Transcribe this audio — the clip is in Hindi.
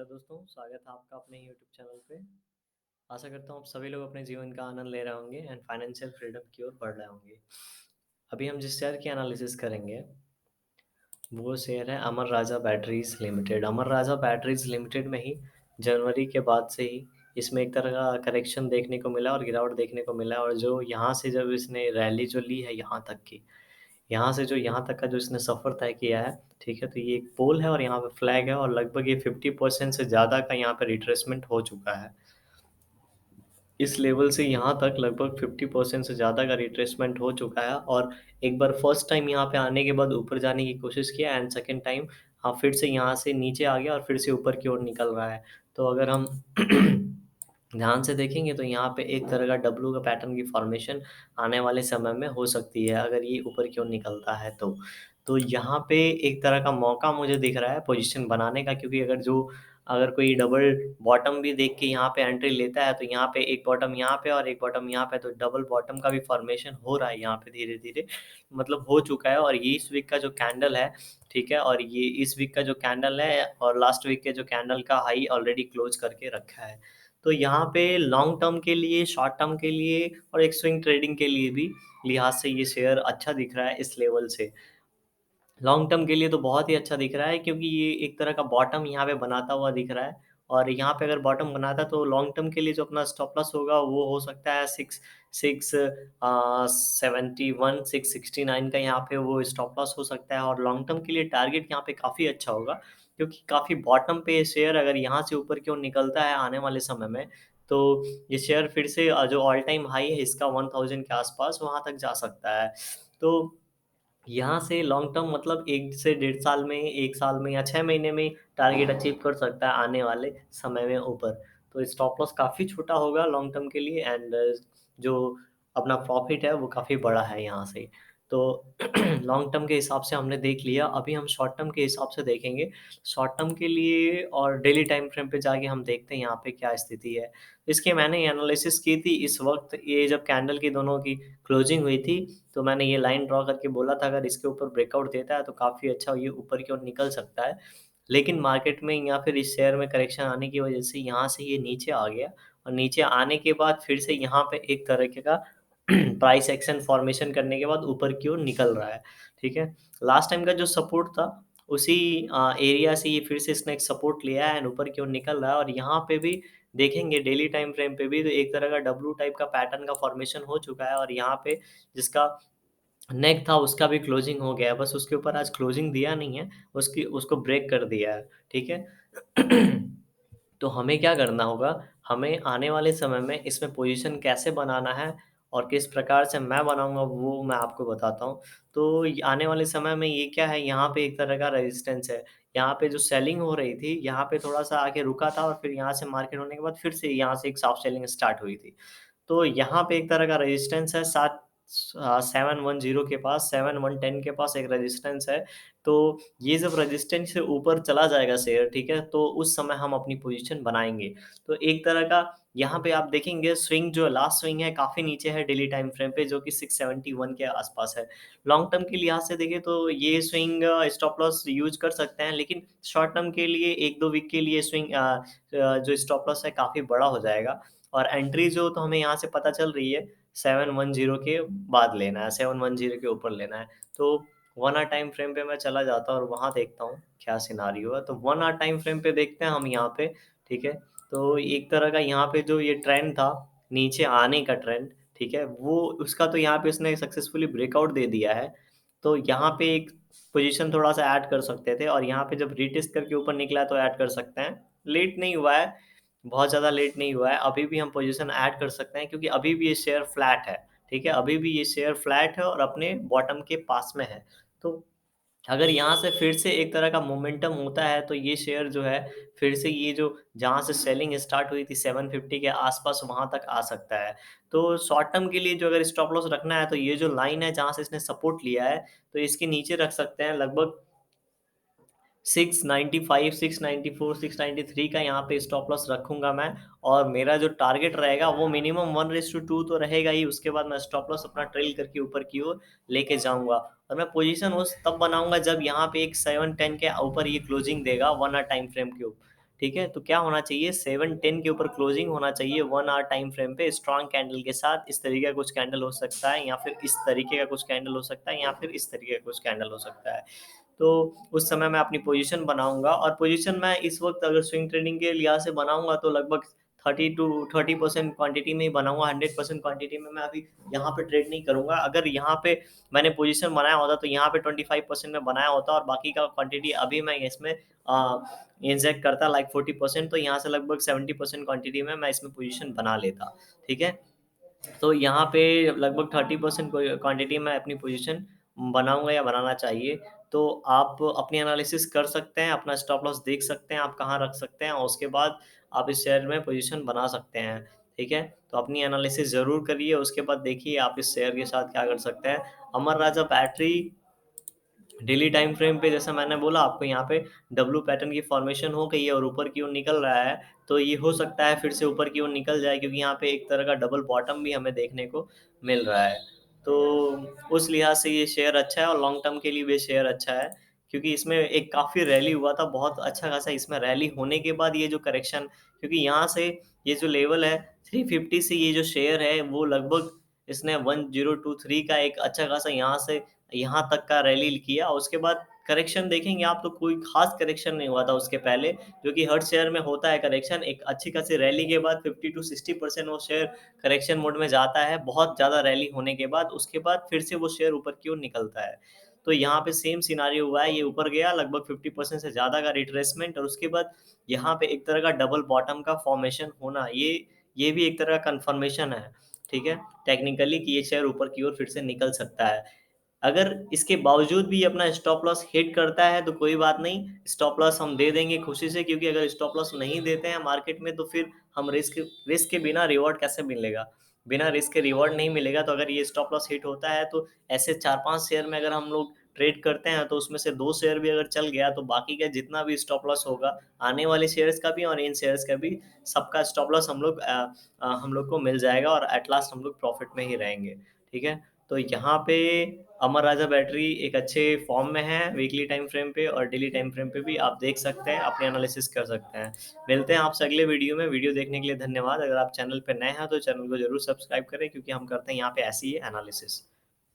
हेलो दोस्तों, स्वागत है आपका अपने यूट्यूब चैनल पे। आशा करता हूँ आप सभी लोग अपने जीवन का आनंद ले रहे होंगे एंड फाइनेंशियल फ्रीडम की ओर बढ़ रहे होंगे। अभी हम जिस शेयर की एनालिसिस करेंगे, वो शेयर है अमर राजा बैटरीज़ लिमिटेड। अमर राजा बैटरीज़ लिमिटेड में ही जनवरी के बाद से ही इसमें एक तरह का करेक्शन देखने को मिला और गिरावट देखने को मिला और जो यहाँ से जब इसने रैली जो ली है यहाँ तक की, यहाँ से जो यहाँ तक का जो इसने सफ़र तय किया है, ठीक है? तो ये एक पोल है और यहाँ पे फ्लैग है और लगभग ये 50% से ज़्यादा का यहाँ पे रिट्रेसमेंट हो चुका है। इस लेवल से यहाँ तक लगभग 50% से ज़्यादा का रिट्रेसमेंट हो चुका है और एक बार फर्स्ट टाइम यहाँ पे आने के बाद ऊपर जाने की कोशिश किया एंड सेकंड टाइम फिर से यहाँ से नीचे आ गया और फिर से ऊपर की ओर निकल रहा है। तो अगर हम ध्यान से देखेंगे तो यहाँ पे एक तरह का डब्लू का पैटर्न की फॉर्मेशन आने वाले समय में हो सकती है, अगर ये ऊपर की ओर निकलता है तो। तो यहाँ पे एक तरह का मौका मुझे दिख रहा है पोज़ीशन बनाने का, क्योंकि अगर कोई डबल बॉटम भी देख के यहाँ पे एंट्री लेता है, तो यहाँ पे एक बॉटम यहाँ पे और एक बॉटम यहाँ पे, तो डबल बॉटम का भी फॉर्मेशन हो रहा है यहाँ पे धीरे-धीरे, मतलब हो चुका है। और ये इस वीक का जो कैंडल है, ठीक है? और ये इस वीक का जो कैंडल है और लास्ट वीक के जो कैंडल का हाई ऑलरेडी क्लोज़ करके रखा है। तो यहाँ पे लॉन्ग टर्म के लिए, शॉर्ट टर्म के लिए और एक स्विंग ट्रेडिंग के लिए भी लिहाज़ से ये शेयर अच्छा दिख रहा है इस लेवल से। लॉन्ग टर्म के लिए तो बहुत ही अच्छा दिख रहा है, क्योंकि ये एक तरह का बॉटम यहाँ पे बनाता हुआ दिख रहा है और यहाँ पे अगर बॉटम बनाता है तो लॉन्ग टर्म के लिए जो अपना स्टॉप लॉस होगा वो हो सकता है 71 669 का यहाँ पे वो स्टॉप लॉस हो सकता है और लॉन्ग टर्म के लिए टारगेट यहाँ पे काफ़ी अच्छा होगा, क्योंकि काफ़ी बॉटम पे शेयर अगर यहाँ से ऊपर की ओर निकलता है आने वाले समय में, तो ये शेयर फिर से जो ऑल टाइम हाई है इसका 1000 के आस-पास वहाँ तक जा सकता है। तो यहाँ से लॉन्ग टर्म मतलब 1 से डेढ़ साल में, 1 साल में या 6 महीने में टारगेट अचीव कर सकता है आने वाले समय में ऊपर। तो स्टॉप लॉस काफ़ी छोटा होगा लॉन्ग टर्म के लिए एंड जो अपना प्रॉफ़िट है वो काफ़ी बड़ा है यहाँ से। तो लॉन्ग टर्म के हिसाब से हमने देख लिया, अभी हम शॉर्ट टर्म के हिसाब से देखेंगे। शॉर्ट टर्म के लिए और डेली टाइम फ्रेम पे जाके हम देखते हैं यहाँ पे क्या स्थिति है। इसकी मैंने एनालिसिस की थी इस वक़्त, ये जब कैंडल की दोनों की क्लोजिंग हुई थी, तो मैंने ये लाइन ड्रॉ करके बोला था अगर इसके ऊपर ब्रेकआउट देता है तो काफ़ी अच्छा ये ऊपर की ओर निकल सकता है। लेकिन मार्केट में या फिर इस शेयर में करेक्शन आने की वजह से यहाँ से ये नीचे आ गया और नीचे आने के बाद फिर से यहाँ पे एक तरीके का प्राइस एक्शन फॉर्मेशन करने के बाद ऊपर की ओर निकल रहा है, ठीक है? लास्ट टाइम का जो सपोर्ट था उसी एरिया से ये फिर से इसने एक सपोर्ट लिया है एंड ऊपर की ओर निकल रहा है और यहाँ पे भी देखेंगे डेली टाइम फ्रेम पे भी तो एक तरह का डब्लू टाइप का पैटर्न का फॉर्मेशन हो चुका है और यहाँ पे जिसका नेक था उसका भी क्लोजिंग हो गया है, बस उसके ऊपर आज क्लोजिंग दिया नहीं है, उसको ब्रेक कर दिया है, ठीक है? तो हमें क्या करना होगा, हमें आने वाले समय में इसमें पोज़ीशन कैसे बनाना है और किस प्रकार से मैं बनाऊँगा वो मैं आपको बताता हूँ। तो य आने वाले समय में ये क्या है, यहाँ पे एक तरह का रेज़िस्टेंस है। यहाँ पे जो सेलिंग हो रही थी, यहाँ पे थोड़ा-सा आके रुका था और फिर यहाँ से मार्केट होने के बाद फिर से यहाँ से एक सॉफ्ट सेलिंग स्टार्ट हुई थी। तो यहाँ पे एक तरह का रेजिस्टेंस है 710 के पास, 7110 के पास एक रेजिस्टेंस है। तो ये जब रेजिस्टेंस से ऊपर चला जाएगा शेयर, ठीक है? तो उस समय हम अपनी पोज़ीशन बनाएँगे। तो एक तरह का यहाँ पे आप देखेंगे स्विंग जो लास्ट स्विंग है काफ़ी नीचे है डेली टाइम फ्रेम पे जो कि 671 के आस-पास है। लॉन्ग टर्म के लिहाज से देखें तो ये स्विंग स्टॉप लॉस यूज़ कर सकते हैं, लेकिन शॉर्ट टर्म के लिए 1-2 वीक के लिए स्विंग जो स्टॉप लॉस है काफ़ी बड़ा हो जाएगा। और एंट्री जो तो हमें यहाँ से पता चल रही है 710 के बाद लेना है, 710 के ऊपर लेना है। तो 1 आवर टाइम फ्रेम पे मैं चला जाता हूँ और वहाँ देखता हूँ क्या सिनेरियो है। तो 1 आवर टाइम फ्रेम पे देखते हैं हम यहाँ पे, ठीक है? तो एक तरह का यहाँ पे जो ये ट्रेंड था, नीचे आने का ट्रेंड, ठीक है? वो उसका तो यहाँ पे उसने सक्सेसफुली ब्रेकआउट दे दिया है। तो यहाँ पे एक पोज़ीशन थोड़ा-सा ऐड कर सकते थे और यहाँ पे जब रीटेस्ट करके ऊपर निकला है तो ऐड कर सकते हैं। लेट नहीं हुआ है, बहुत ज़्यादा लेट नहीं हुआ है, अभी भी हम पोज़ीशन ऐड कर सकते हैं क्योंकि अभी भी ये शेयर फ्लैट है, ठीक है? अभी भी ये शेयर फ्लैट है और अपने बॉटम के पास में है। तो अगर यहाँ से फिर से एक तरह का मोमेंटम होता है, तो ये शेयर जो है, फिर से ये जो जहाँ से सेलिंग स्टार्ट हुई थी 750 के आस-पास वहाँ तक आ सकता है। तो शॉर्ट टर्म के लिए जो अगर स्टॉप लॉस रखना है, तो ये जो लाइन है जहाँ से इसने सपोर्ट लिया है, तो इसके नीचे रख सकते हैं लगभग 695, 694, 693 का यहाँ पे स्टॉप लॉस रखूँगा मैं और मेरा जो टारगेट रहेगा वो मिनिमम 1:2 तो रहेगा ही, उसके बाद मैं स्टॉप लॉस अपना ट्रेल करके ऊपर की ओर लेके जाऊँगा और मैं पोज़ीशन उस तब बनाऊँगा जब यहाँ पे एक 710 के ऊपर ये क्लोजिंग देगा 1 आवर टाइम फ्रेम के ऊपर, ठीक है? तो क्या होना चाहिए 7-10 के ऊपर क्लोजिंग होना चाहिए 1 आवर टाइम फ्रेम पे स्ट्रॉन्ग कैंडल के साथ। इस तरीके का कुछ कैंडल हो सकता है या फिर इस तरीके का कुछ कैंडल हो सकता है या फिर इस तरीके का कुछ कैंडल हो सकता है। तो उस समय मैं अपनी पोज़ीशन बनाऊँगा और पोज़ीशन मैं इस वक़्त अगर स्विंग ट्रेडिंग के लिहाज़ से बनाऊँगा तो लगभग 30 टू 30% क्वांटिटी में ही बनाऊँगा, 100% क्वांटिटी में मैं अभी यहाँ पे ट्रेड नहीं करूँगा। अगर यहाँ पे मैंने पोज़ीशन बनाया होता तो यहाँ पे 25% में बनाया होता और बाकी का क्वांटिटी अभी मैं इसमें इंजेक्ट करता लाइक 40%, तो यहाँ से लगभग 70% क्वांटिटी में मैं इसमें पोज़ीशन बना लेता, ठीक है? तो यहाँ पे लगभग 30% क्वांटिटी में अपनी पोजीशन बनाऊँगा या बनाना चाहिए। तो आप अपनी एनालिसिस कर सकते हैं, अपना स्टॉप लॉस देख सकते हैं, आप कहाँ रख सकते हैं और उसके बाद आप इस शेयर में पोजीशन बना सकते हैं, ठीक है? तो अपनी एनालिसिस ज़रूर करिए, उसके बाद देखिए आप इस शेयर के साथ क्या कर सकते हैं। अमर राजा बैटरी डेली टाइम फ्रेम पे जैसा मैंने बोला आपको यहाँ पे डब्लू पैटर्न की फॉर्मेशन हो गई है और ऊपर की ओर निकल रहा है, तो ये हो सकता है फिर से ऊपर की ओर निकल जाए क्योंकि यहाँ पे एक तरह का डबल बॉटम भी हमें देखने को मिल रहा है। तो उस लिहाज से ये शेयर अच्छा है और लॉन्ग टर्म के लिए भी शेयर अच्छा है, क्योंकि इसमें एक काफ़ी रैली हुआ था, बहुत अच्छा खासा इसमें रैली होने के बाद ये जो करेक्शन क्योंकि यहाँ से ये जो लेवल है 350 से ये जो शेयर है वो लगभग इसने 1023 का एक अच्छा खासा यहाँ से यहाँ तक का रैली किया और उसके बाद करेक्शन देखेंगे आप तो कोई ख़ास करेक्शन नहीं हुआ था उसके पहले, जो कि हर शेयर में होता है करेक्शन। एक अच्छी खासी रैली के बाद 50 टू 60% वो शेयर करेक्शन मोड में जाता है, बहुत ज़्यादा रैली होने के बाद, उसके बाद फिर से वो शेयर ऊपर की ओर निकलता है। तो यहाँ पे सेम सिनेरियो हुआ है, ये ऊपर गया लगभग 50% से ज़्यादा का रिट्रेसमेंट और उसके बाद यहाँ पे एक तरह का डबल बॉटम का फ़ॉर्मेशन होना, ये भी एक तरह का कन्फर्मेशन है, ठीक है? टेक्निकली कि ये शेयर ऊपर की ओर फिर से निकल सकता है। अगर इसके बावजूद भी अपना स्टॉप लॉस हिट करता है तो कोई बात नहीं, स्टॉप लॉस हम दे देंगे खुशी से क्योंकि अगर स्टॉप लॉस नहीं देते हैं मार्केट में तो फिर हम रिस्क रिस्क के बिना रिवॉर्ड कैसे मिलेगा? बिना रिस्क के रिवॉर्ड नहीं मिलेगा तो अगर ये स्टॉप लॉस हिट होता है तो ऐसे 4-5 शेयर में अगर हम लोग ट्रेड करते हैं तो उसमें से 2 शेयर भी अगर चल गया तो बाकी का जितना भी स्टॉप लॉस होगा, आने वाले शेयर्स का भी और इन शेयर्स का भी सबका स्टॉप लॉस हम लोग को मिल जाएगा और एट लास्ट हम लोग प्रॉफिट में ही रहेंगे, ठीक है? तो यहाँ पे अमर राजा बैटरी एक अच्छे फॉर्म में है वीकली टाइम फ्रेम पे और डेली टाइम फ्रेम पे भी आप देख सकते हैं, अपने एनालिसिस कर सकते हैं। मिलते हैं आपसे अगले वीडियो में, वीडियो देखने के लिए धन्यवाद। अगर आप चैनल पे नए हैं तो चैनल को ज़रूर सब्सक्राइब करें क्योंकि हम करते हैं यहाँ पे ऐसी ही एनालिसिस।